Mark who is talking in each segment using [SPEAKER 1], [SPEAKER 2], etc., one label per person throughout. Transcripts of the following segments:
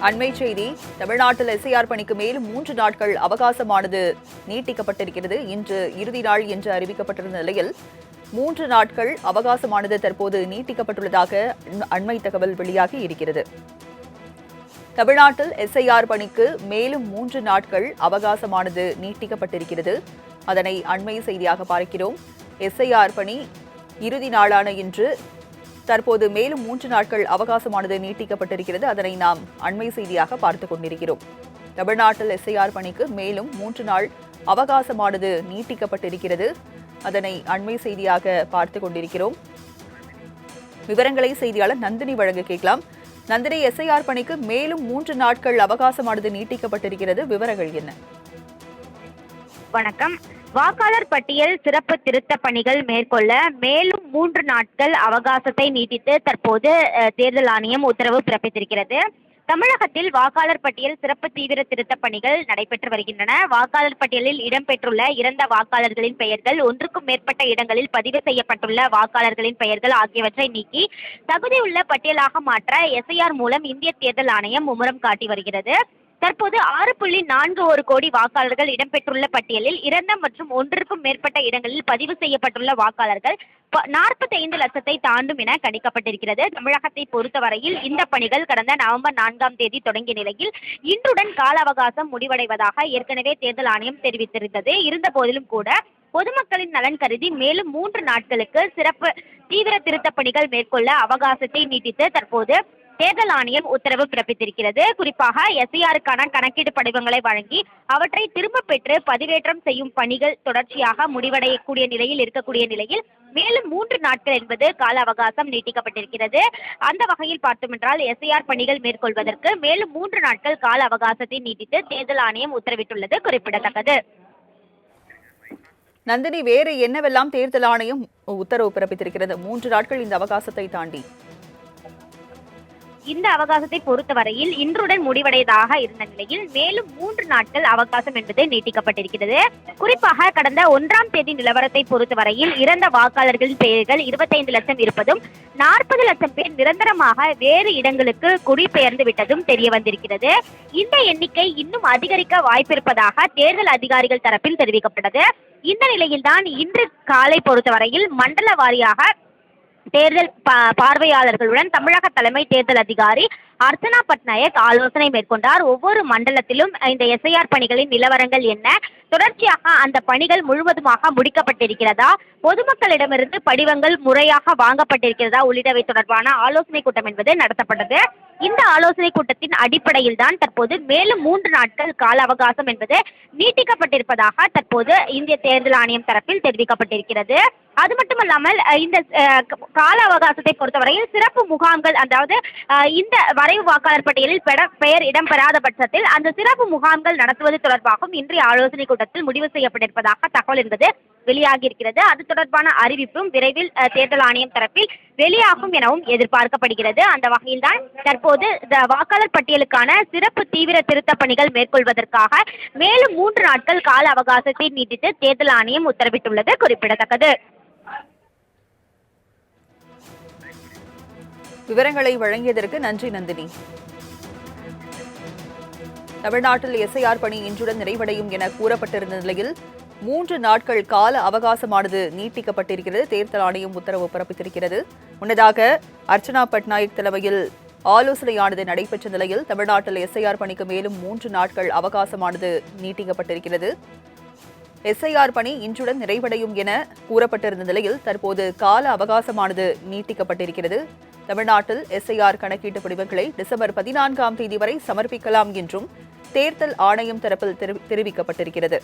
[SPEAKER 1] அண்மை செய்தி. தமிழ்நாட்டில் எஸ்ஐஆர் பணிக்கு மேலும் 3 நாட்கள் அவகாசமானது நீட்டிக்கப்பட்டிருக்கிறது. இன்று இறுதி நாள் என்று அறிவிக்கப்பட்டிருந்த நிலையில் 3 நாட்கள் அவகாசமானது தற்போது நீட்டிக்கப்பட்டுள்ளதாக அண்மை தகவல் வெளியாகி இருக்கிறது. தமிழ்நாட்டில் எஸ்ஐஆர் பணிக்கு மேலும் 3 நாட்கள் அவகாசமானது நீட்டிக்கப்பட்டிருக்கிறது. அதனை அண்மை செய்தியாக பார்க்கிறோம். எஸ்ஐஆர் பணி இறுதி நாளான இன்று தற்போது மேலும் 3 நாட்கள் அவகாசமானது நீட்டிக்கப்பட்டிருக்கிறது. அதனை நாம் அண்மை செய்தியாக பார்த்துக் கொண்டிருக்கிறோம். தமிழ்நாட்டில் எஸ்ஐஆர் பணிக்கு மேலும் 3 நாள் அவகாசமானது நீட்டிக்கப்பட்டிருக்கிறது. அதனை அண்மை செய்தியாக பார்த்துக் கொண்டிருக்கிறோம். விவரங்களை செய்தியாளர் நந்தினி வழங்க கேட்கலாம். நந்தினி, எஸ்ஐஆர் பணிக்கு மேலும் 3 நாட்கள் அவகாசமானது நீட்டிக்கப்பட்டிருக்கிறது. விவரங்கள் என்ன?
[SPEAKER 2] வணக்கம். வாக்காளர் பட்டியல் சிறப்பு திருத்த பணிகள் மேற்கொள்ள மேலும் 3 நாட்கள் அவகாசத்தை நீட்டித்து தற்போது தேர்தல் ஆணையம் உத்தரவு பிறப்பித்திருக்கிறது. தமிழகத்தில் வாக்காளர் பட்டியல் சிறப்பு தீவிர திருத்த பணிகள் நடைபெற்று வருகின்றன. வாக்காளர் பட்டியலில் இடம்பெற்றுள்ள இறந்த வாக்காளர்களின் பெயர்கள், ஒன்றுக்கும் மேற்பட்ட இடங்களில் பதிவு செய்யப்பட்டுள்ள வாக்காளர்களின் பெயர்கள் ஆகியவற்றை நீக்கி தகுதியுள்ள பட்டியலாக மாற்ற எஸ்ஐஆர் மூலம் இந்திய தேர்தல் ஆணையம் மும்முரம் காட்டி வருகிறது. தற்போது 6.41 கோடி வாக்காளர்கள் இடம்பெற்றுள்ள பட்டியலில் இறந்த மற்றும் ஒன்றுக்கும் மேற்பட்ட இடங்களில் பதிவு செய்யப்பட்டுள்ள வாக்காளர்கள் 45 லட்சத்தை தாண்டும் என கணிக்கப்பட்டிருக்கிறது. தமிழகத்தை பொறுத்தவரையில் இந்த பணிகள் கடந்த நவம்பர் 4ஆம் தேதி தொடங்கிய நிலையில் இன்றுடன் கால அவகாசம் முடிவடைவதாக ஏற்கனவே தேர்தல் ஆணையம் தெரிவித்திருந்தது. இருந்த போதிலும் கூட பொதுமக்களின் நலன் கருதி மேலும் 3 நாட்களுக்கு சிறப்பு தீவிர திருத்த பணிகள் மேற்கொள்ள அவகாசத்தை நீட்டித்து தற்போது தேர்தல் ஆணையம் உத்தரவு பிறப்பித்திருக்கிறது. குறிப்பாக எஸ்ஐஆருக்கான கணக்கீடு படிவங்களை வழங்கி அவற்றை திரும்ப பெற்று பதிவேற்றம் செய்யும் பணிகள் தொடர்ச்சியாக முடிவடையக்கூடிய நிலையில் இருக்கக்கூடிய நிலையில் மேலும் 3 நாட்கள் என்பது கால அவகாசம் நீட்டிக்கப்பட்டிருக்கிறது. அந்த வகையில் பார்த்தோம் என்றால் எஸ்ஐஆர் பணிகள் மேற்கொள்வதற்கு மேலும் 3 நாட்கள் கால அவகாசத்தை நீட்டித்து தேர்தல் ஆணையம் உத்தரவிட்டுள்ளது குறிப்பிடத்தக்கது.
[SPEAKER 1] நந்தினி, வேறு என்னவெல்லாம் தேர்தல் ஆணையம் உத்தரவு பிறப்பித்திருக்கிறது 3 நாட்கள் இந்த அவகாசத்தை தாண்டி?
[SPEAKER 2] இந்த அவகாசத்தை பொறுத்தவரையில் இன்றுடன் முடிவடையதாக இருந்த நிலையில் மேலும் 3 நாட்கள் அவகாசம் என்பது நீட்டிக்கப்பட்டிருக்கிறது. குறிப்பாக கடந்த 1ஆம் தேதி நிலவரத்தை பொறுத்தவரையில் இறந்த வாக்காளர்களின் பெயர்கள் 25 லட்சம் இருப்பதும் 40 லட்சம் பேர் நிரந்தரமாக வேறு இடங்களுக்கு குடிபெயர்ந்து விட்டதும் தெரிய வந்திருக்கிறது. இந்த எண்ணிக்கை இன்னும் அதிகரிக்க வாய்ப்பிருப்பதாக தேர்தல் அதிகாரிகள் தரப்பில் தெரிவிக்கப்பட்டது. இந்த நிலையில்தான் இன்று காலை பொறுத்தவரையில் மண்டல வாரியாக தேர்தல் பார்வையாளர்களுடன் தமிழக தலைமை தேர்தல் அதிகாரி அர்ச்சனா பட்நாயக் ஆலோசனை மேற்கொண்டார். ஒவ்வொரு மண்டலத்திலும் இந்த எஸ்ஐஆர் பணிகளின் நிலவரங்கள் என்ன, தொடர்ச்சியாக அந்த பணிகள் முழுவதுமாக முடிக்கப்பட்டிருக்கிறதா, பொதுமக்களிடமிருந்து படிவங்கள் முறையாக வாங்கப்பட்டிருக்கிறதா உள்ளிட்டவை தொடர்பான ஆலோசனை கூட்டம் என்பது நடத்தப்பட்டது. இந்த ஆலோசனை கூட்டத்தின் அடிப்படையில் தான் தற்போது மேலும் 3 நாட்கள் கால அவகாசம் என்பது நீட்டிக்கப்பட்டிருப்பதாக தற்போது இந்திய தேர்தல் ஆணையம் தரப்பில் தெரிவிக்கப்பட்டிருக்கிறது. அது மட்டுமல்லாமல் இந்த கால அவகாசத்தை பொறுத்தவரையில் சிறப்பு முகாம்கள், அதாவது இந்த வரைவு வாக்காளர் பட்டியலில் பெயர் இடம்பெறாத பட்சத்தில் அந்த சிறப்பு முகாம்கள் நடத்துவது தொடர்பாகவும் இன்றைய ஆலோசனை கூட்டத்தில் முடிவு செய்யப்பட்டிருப்பதாக தகவல் என்பது வெளியாகி இருக்கிறது. அது தொடர்பான அறிவிப்பும் விரைவில் தேர்தல் ஆணையம் தரப்பில் வெளியாகும் எனவும் எதிர்பார்க்கப்படுகிறது. அந்த வகையில்தான் தற்போது வாக்காளர் பட்டியலுக்கான சிறப்பு தீவிர திருத்த பணிகள் மேற்கொள்வதற்காக மேலும் 3 நாட்கள் கால அவகாசத்தை நீட்டித்து தேர்தல் ஆணையம் உத்தரவிட்டுள்ளது குறிப்பிடத்தக்கது.
[SPEAKER 1] விவரங்களை வழங்கியதற்கு நன்றி நந்தினி. தமிழ்நாட்டில் எஸ்ஐஆர் பணி இன்றுடன் நிறைவடையும் என கூறப்பட்டிருந்த நிலையில் 3 நாட்கள் கால அவகாசமானது நீட்டிக்கப்பட்டிருக்கிறது. தேர்தல் ஆணையம் உத்தரவு பிறப்பித்திருக்கிறது. முன்னதாக அர்ச்சனா பட்நாயக் தலைமையில் ஆலோசனையானது நடைபெற்ற நிலையில் தமிழ்நாட்டில் எஸ்ஐஆர் பணிக்கு மேலும் 3 நாட்கள் அவகாசமானது நீட்டிக்கப்பட்டிருக்கிறது. எஸ்ஐஆர் பணி இன்றுடன் நிறைவடையும் என கூறப்பட்டிருந்த நிலையில் தற்போது கால அவகாசமானது நீட்டிக்கப்பட்டிருக்கிறது. தமிழ்நாட்டில் எஸ்ஐஆர் கணக்கீட்டு படிவங்களை டிசம்பர் 14ஆம் தேதி வரை சமர்ப்பிக்கலாம் என்றும் தேர்தல் ஆணையம் தரப்பில் தெரிவிக்கப்பட்டிருக்கிறது.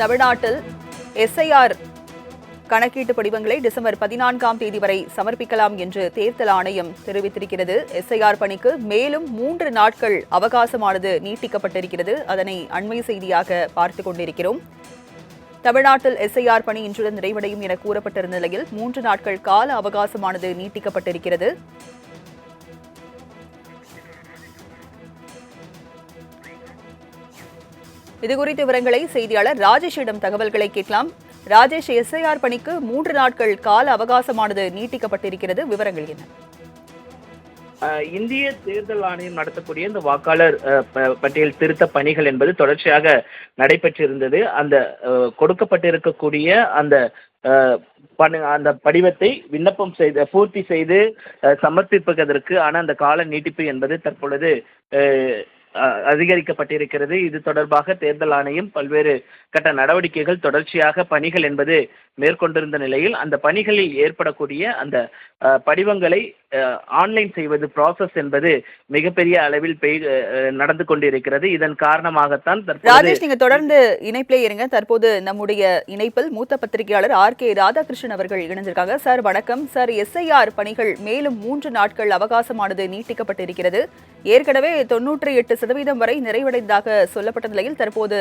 [SPEAKER 1] தமிழ்நாட்டில் எஸ்ஐஆர் கணக்கீட்டு படிவங்களை டிசம்பர் 14ஆம் தேதி வரை சமர்ப்பிக்கலாம் என்று தேர்தல் ஆணையம் தெரிவித்திருக்கிறது. எஸ்ஐஆர் பணிக்கு மேலும் 3 நாட்கள் அவகாசமானது நீட்டிக்கப்பட்டிருக்கிறது. அதனை அண்மை செய்தியாக பார்த்துக் கொண்டிருக்கிறோம். தமிழ்நாட்டில் எஸ்ஐஆர் பணி இன்றுடன் நிறைவடையும் என கூறப்பட்டிருந்த நிலையில் 3 நாட்கள் கால அவகாசமானது நீட்டிக்கப்பட்டிருக்கிறது. இதுகுறித்த விவரங்களை செய்தியாளர் ராஜேஷிடம் தகவல்களை கேட்கலாம். ராஜேஷ், எஸ்ஐஆர் பணிக்கு 3 நாட்கள் கால அவகாசமானது நீட்டிக்கப்பட்டிருக்கிறது, விவரங்கள் என்ன?
[SPEAKER 3] இந்திய தேர்தல் ஆணையம் நடத்தக்கூடிய இந்த வாக்காளர் பட்டியல் திருத்த பணிகள் என்பது தொடர்ச்சியாக நடைபெற்றிருந்தது. அந்த கொடுக்கப்பட்டிருக்கக்கூடிய அந்த படிவத்தை விண்ணப்பம் செய்து பூர்த்தி செய்து சமர்ப்பிப்பதற்கு அந்த கால நீட்டிப்பு என்பது தற்பொழுது அதிகரிக்கப்பட்டிருக்கிறது. இது தொடர்பாக தேர்தல் ஆணையம் பல்வேறு கட்ட நடவடிக்கைகள் தொடர்ச்சியாக பணிகள் என்பது மேற்கொண்டிருந்த நிலையில் அந்த பணிகளில் ஏற்படக்கூடிய அந்த படிவங்களை ஆன்லைன் செய்வது ப்ராசஸ் என்பது மிகப்பெரிய அளவில் நடந்து கொண்டிருக்கிறது. இதன் காரணமாகத்தான்
[SPEAKER 1] ராஜேஷ், நீங்க தொடர்ந்து இணைப்பிலே இருங்க. தற்போது நம்முடைய இணைப்பில் மூத்த பத்திரிகையாளர் RK ராதாகிருஷ்ணன் அவர்கள் இணைந்திருக்காங்க. சார் வணக்கம். சார், எஸ்ஐஆர் பணிகள் மேலும் 3 நாட்கள் அவகாசமானது நீட்டிக்கப்பட்டிருக்கிறது. ஏற்கனவே 98% வரை நிறைவடைந்ததாக சொல்லப்பட்ட நிலையில் தற்போது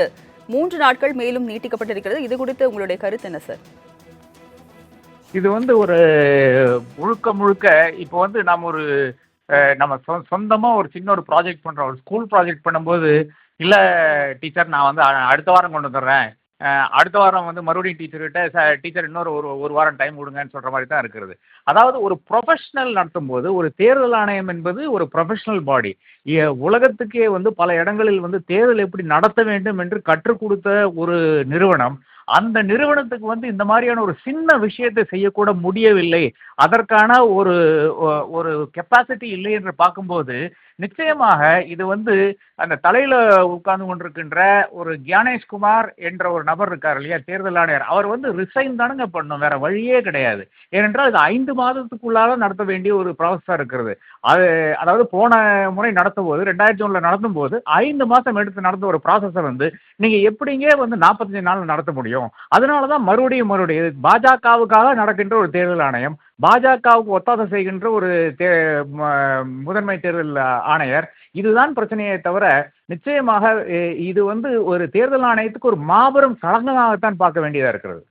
[SPEAKER 1] 3 நாட்கள் மேலும் நீட்டிக்கப்பட்டிருக்கிறது. இது குறித்து உங்களுடைய கருத்து என்ன சார்?
[SPEAKER 4] இது ஒரு முழுக்க இப்போ நம்ம சொந்தமா ஒரு சின்ன ஒரு ப்ராஜெக்ட் பண்றோம். ஒரு ஸ்கூல் ப்ராஜெக்ட் பண்ணும்போது, இல்ல டீச்சர் நான் அடுத்த வாரம் கொண்டு வந்துடுறேன், அடுத்த வாரம் மறுபடியும் டீச்சர் இன்னொரு ஒரு வாரம் டைம் கொடுங்கன்னு சொல்ற மாதிரி தான் இருக்கிறது. அதாவது ஒரு ப்ரொஃபஷனல் நடத்தும் போது, ஒரு தேர்தல் ஆணையம் என்பது ஒரு ப்ரொஃபஷனல் பாடி. உலகத்துக்கே பல இடங்களில் தேர்தல் எப்படி நடத்த வேண்டும் என்று கற்றுக் கொடுத்த ஒரு நிறுவனம். அந்த நிறுவனத்துக்கு இந்த மாதிரியான ஒரு சின்ன விஷயத்தை செய்யக்கூட முடியவில்லை, அதற்கான ஒரு கெப்பாசிட்டி இல்லை என்று பார்க்கும்போது, நிச்சயமாக இது அந்த தலையில உட்கார்ந்து கொண்டிருக்கின்ற ஒரு கியானேஷ்குமார் என்ற ஒரு நபர் இருக்கார் இல்லையா, தேர்தல் ஆணையர், அவர் ரிசைன் தானுங்க பண்ணணும், வேற வழியே கிடையாது. ஏனென்றால் இது 5 மாதத்துக்குள்ளாக நடத்த வேண்டிய ஒரு ப்ராசஸா இருக்கிறது. அதாவது போன முறை நடத்தும் போது 2001 நடத்தும் போது 5 மாசம் எடுத்து நடந்த ஒரு ப்ராசஸை நீங்க எப்படிங்க 45 நாள் நடத்த முடியும்? அதனாலதான் மறுபடியும் பாஜகவுக்காக நடக்கின்ற ஒரு தேர்தல் ஆணையம், பாஜகவுக்கு ஒத்தாசை செய்கின்ற ஒரு முதன்மை தேர்தல் ஆணையர், இதுதான் பிரச்சனையை தவிர நிச்சயமாக இது ஒரு தேர்தல் ஆணையத்துக்கு ஒரு மாபெரும் களங்கமாகத்தான் பார்க்க வேண்டியதா இருக்கிறது.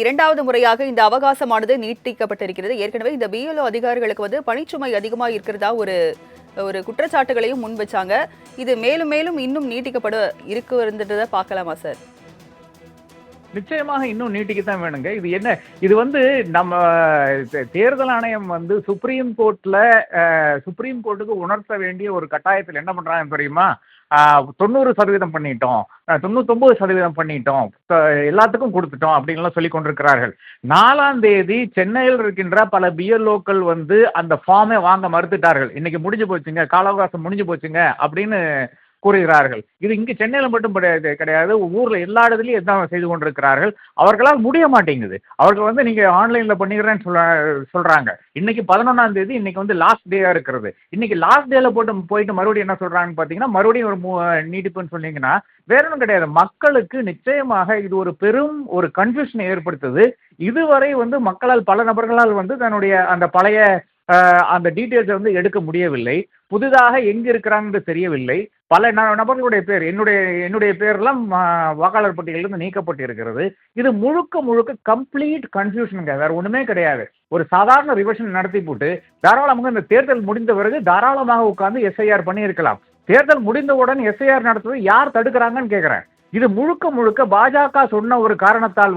[SPEAKER 1] இரண்டாவது முறையாக இந்த அவகாசமானது நீட்டிக்கப்பட்டிருக்கிறது. ஏற்கனவே இந்த BLO அதிகாரிகளுக்கு பணிச்சுமை அதிகமாக இருக்கிறதா ஒரு குற்றச்சாட்டுகளையும் முன் வச்சாங்க. இது மேலும் மேலும் இன்னும் நீட்டிக்கப்பட இருக்குன்றதை பார்க்கலாமா சார்?
[SPEAKER 4] நிச்சயமாக இன்னும் நீட்டிக்கத்தான் வேணுங்க. இது என்ன, இது நம்ம தேர்தல் ஆணையம் சுப்ரீம் கோர்ட்டுக்கு உணர்த்த வேண்டிய ஒரு கட்டாயத்தில் என்ன பண்றாங்க தெரியுமா? 90% பண்ணிட்டோம், 99% பண்ணிட்டோம், எல்லாத்துக்கும் கொடுத்துட்டோம் அப்படின்லாம் சொல்லி கொண்டிருக்கிறார்கள். 4ஆம் தேதி சென்னையில் இருக்கின்ற பல BLOக்கள் அந்த ஃபார்மை வாங்க மறுத்துட்டார்கள். இன்னைக்கு முடிஞ்சு போச்சுங்க, கால அவகாசம் முடிஞ்சு போச்சுங்க அப்படின்னு கூறுகிறார்கள். இது இங்கு சென்னையில மட்டும் கிடையாது, ஊர்ல எல்லா இடத்துலயும் எல்லாம் செய்து கொண்டிருக்கிறார்கள். அவர்களால் முடிய மாட்டேங்குது. அவர்கள் நீங்க ஆன்லைன்ல பண்ணிக்கிறேன்னு சொல்றாங்க. இன்னைக்கு 11ஆம் தேதி, இன்னைக்கு லாஸ்ட் டேயா இருக்கிறது. இன்னைக்கு லாஸ்ட் டேல போயிட்டு மறுபடியும் என்ன சொல்றாங்கன்னு பாத்தீங்கன்னா, மறுபடியும் ஒரு நீட்டிப்புன்னு சொன்னீங்கன்னா வேற ஒன்றும் கிடையாது. மக்களுக்கு நிச்சயமாக இது ஒரு பெரும் ஒரு கன்ஃபியூஷனை ஏற்படுத்துது. இதுவரை மக்களால் பல நபர்களால் தன்னுடைய அந்த பழைய அந்த டீட்டெயில்ஸை எடுக்க முடியவில்லை. புதிதாக எங்க இருக்கிறாங்கன்னு தெரியவில்லை. பல நபர்களுடைய பேர், என்னுடைய பேர்லாம் வாக்காளர் பட்டியலிருந்து நீக்கப்பட்டு இருக்கிறது. இது முழுக்க கம்ப்ளீட் கன்ஃபியூஷனுங்க, வேற ஒண்ணுமே கிடையாது. ஒரு சாதாரண ரிவிஷன் நடத்தி போட்டு தாராளமாக இந்த தேர்தல் முடிந்த பிறகு தாராளமாக உட்கார்ந்து எஸ்ஐஆர் பண்ணி இருக்கலாம். தேர்தல் முடிந்தவுடன் எஸ்ஐஆர் நடத்துவது யார் தடுக்கிறாங்கன்னு கேட்கிறேன். இது முழுக்க பாஜக சொன்ன ஒரு காரணத்தால்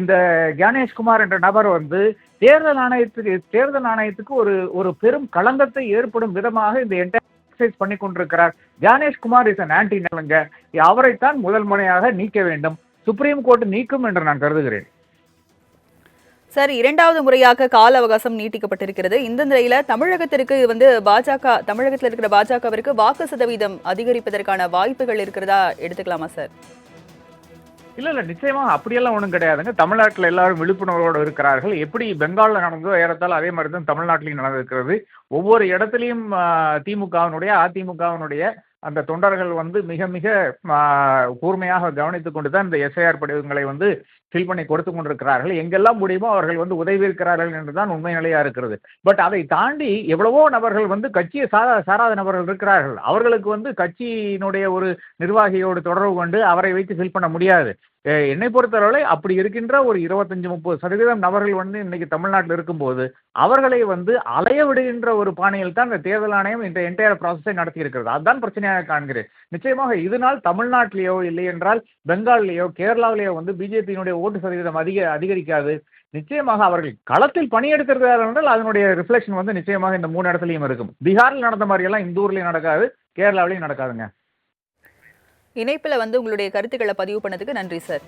[SPEAKER 4] இந்த கியானேஷ்குமார் என்ற நபர் தேர்தல் ஆணையத்துக்கு ஒரு பெரும் களங்கத்தை ஏற்படும் விதமாக இந்த எக்ஸசைஸ் பண்ணி கொண்டிருக்கிறார். கியானேஷ்குமார் இஸ் அன் ஆன்டி நலங்க. அவரைத்தான் முதல் முறையாக நீக்க வேண்டும், சுப்ரீம் கோர்ட் நீக்கும் என்று நான் கருதுகிறேன்.
[SPEAKER 1] சார், இரண்டாவது முறையாக கால அவகாசம் நீட்டிக்கப்பட்டிருக்கிறது. இந்த நிலையில தமிழகத்திற்கு தமிழகத்தில் இருக்கிற பாஜகவிற்கு வாக்கு சதவீதம் அதிகரிப்பதற்கான வாய்ப்புகள் இருக்கிறதா எடுத்துக்கலாமா சார்?
[SPEAKER 4] இல்ல நிச்சயமா அப்படியெல்லாம் ஒன்றும் கிடையாதுங்க. தமிழ்நாட்டில் எல்லாரும் விழிப்புணர்வோடு இருக்கிறார்கள். எப்படி பெங்காலில் நடந்ததோ ஏறத்தாலும் அதே மாதிரி தான் தமிழ்நாட்டிலையும் நடந்திருக்கிறது. ஒவ்வொரு இடத்துலையும் அதிமுகவினுடைய அந்த தொண்டர்கள் வந்து மிக மிக கூர்மையாக கவனித்துக் கொண்டு தான் இந்த எஸ்ஐஆர் படிவங்களை வந்து ஃபில் பண்ணி கொடுத்து கொண்டிருக்கிறார்கள். எங்கெல்லாம் முடியுமோ அவர்கள் வந்து உதவி இருக்கிறார்கள் என்றுதான் உண்மை நிலையா இருக்கிறது. பட் அதை தாண்டி எவ்வளவோ நபர்கள் வந்து கட்சியை சாராத நபர்கள் இருக்கிறார்கள். அவர்களுக்கு வந்து கட்சியினுடைய ஒரு நிர்வாகியோடு தொடர்பு கொண்டு அவரை வைத்து ஃபில் பண்ண முடியாது. என்னை பொறுத்தவரை அப்படி இருக்கின்ற ஒரு 25-30% நபர்கள் வந்து இன்னைக்கு தமிழ்நாட்டில் இருக்கும்போது அவர்களை வந்து அலைய விடுகின்ற ஒரு பாணியில் தான் இந்த தேர்தல் ஆணையம் இந்த என்டையர் ப்ராசஸை நடத்தி இருக்கிறது. அதுதான் பிரச்சனையாக காண்கிறேன். நிச்சயமாக இதனால் தமிழ்நாட்டிலேயோ இல்லை என்றால் பெங்காலிலேயோ கேரளாவிலேயோ வந்து பிஜேபியினுடைய ஓட்டு சதவீதம் அதிகரிக்காது. நிச்சயமாக அவர்கள் களத்தில் பணியெடுத்திருக்கிறார்கள் என்றால் அதனுடைய ரிஃப்ளெக்ஷன் வந்து நிச்சயமாக இந்த 3 இடத்துலையும் இருக்கும். பீகாரில் நடந்த மாதிரி எல்லாம் இந்த ஊர்லயும் நடக்காது, கேரளாவிலையும் நடக்காதுங்க.
[SPEAKER 1] இணைப்புல வந்து உங்களுடைய கருத்துக்களை பதிவு பண்ணதுக்கு நன்றி சார்.